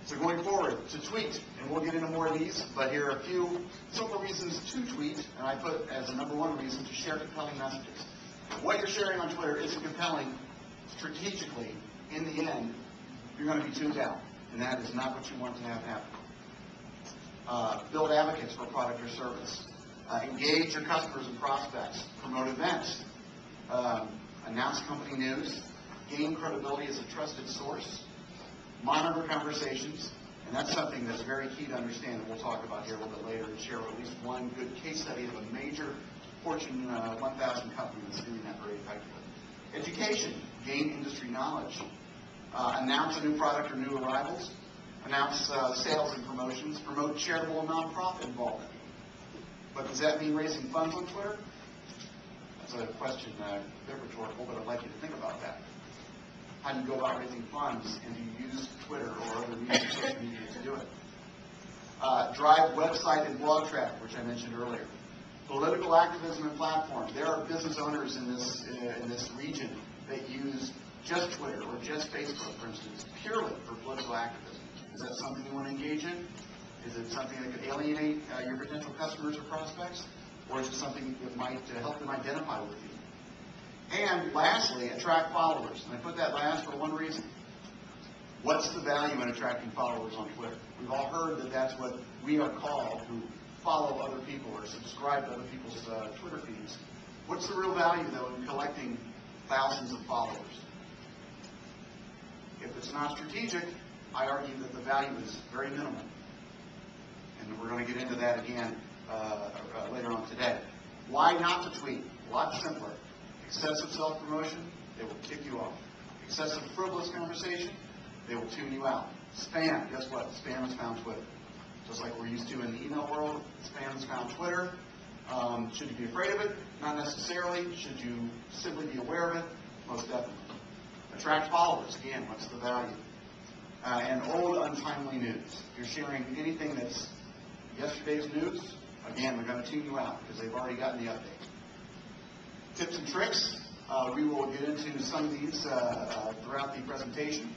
So going forward, to tweet, and we'll get into more of these, but here are a few simple reasons to tweet, and I put as a number one reason to share compelling messages. What you're sharing on Twitter isn't compelling strategically. In the end, you're going to be tuned out, and that is not what you want to have happen. Build advocates for product or service. Engage your customers and prospects. Promote events. Announce company news. Gain credibility as a trusted source. Monitor conversations, and that's something that's very key to understand that we'll talk about here a little bit later and share at least one good case study of a major Fortune 1000 company that's doing that very effectively. Education, gain industry knowledge. Announce a new product or new arrivals. Announce sales and promotions. Promote charitable and nonprofit involvement. But does that mean raising funds on Twitter? That's a question, a bit rhetorical, but I'd like you to think about that. How do you go about raising funds, and do you use Twitter or other media, social media to do it? Drive website and blog traffic, which I mentioned earlier. Political activism and platforms. There are business owners in this region that use just Twitter or just Facebook, for instance, purely for political activism. Is that something you want to engage in? Is it something that could alienate your potential customers or prospects? Or is it something that might help them identify with you? And lastly, attract followers. And I put that last for one reason. What's the value in attracting followers on Twitter? We've all heard that that's what we are called, who follow other people or subscribe to other people's Twitter feeds. What's the real value, though, in collecting thousands of followers? If it's not strategic, I argue that the value is very minimal. And we're going to get into that again later on today. Why not to tweet? A lot simpler. Excessive self-promotion, they will kick you off. Excessive frivolous conversation, they will tune you out. Spam, guess what? Spam is found Twitter. Just like we're used to in the email world, spam is found Twitter. Should you be afraid of it? Not necessarily. Should you simply be aware of it? Most definitely. Attract followers. Again, what's the value? And old, untimely news. If you're sharing anything that's yesterday's news, again, they're going to tune you out because they've already gotten the update. Tips and tricks. We will get into some of these throughout the presentation.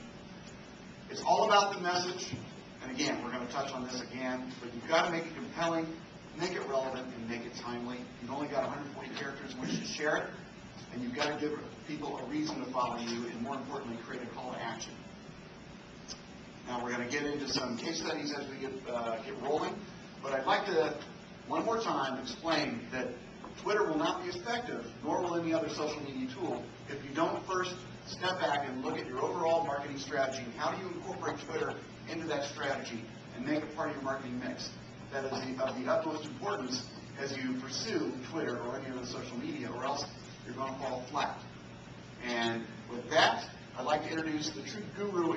It's all about the message. And again, we're going to touch on this again. But you've got to make it compelling, make it relevant, and make it timely. You've only got 140 characters in which to share it. And you've got to give people a reason to follow you, and more importantly, create a call to action. Now, we're going to get into some case studies as we get rolling. But I'd like to, one more time, explain that Twitter will not be effective, nor will any other social media tool, if you don't first step back and look at your overall marketing strategy and how do you incorporate Twitter into that strategy and make it part of your marketing mix. That is of the utmost importance as you pursue Twitter or any other social media, or else you're going to fall flat. And with that, I'd like to introduce the true guru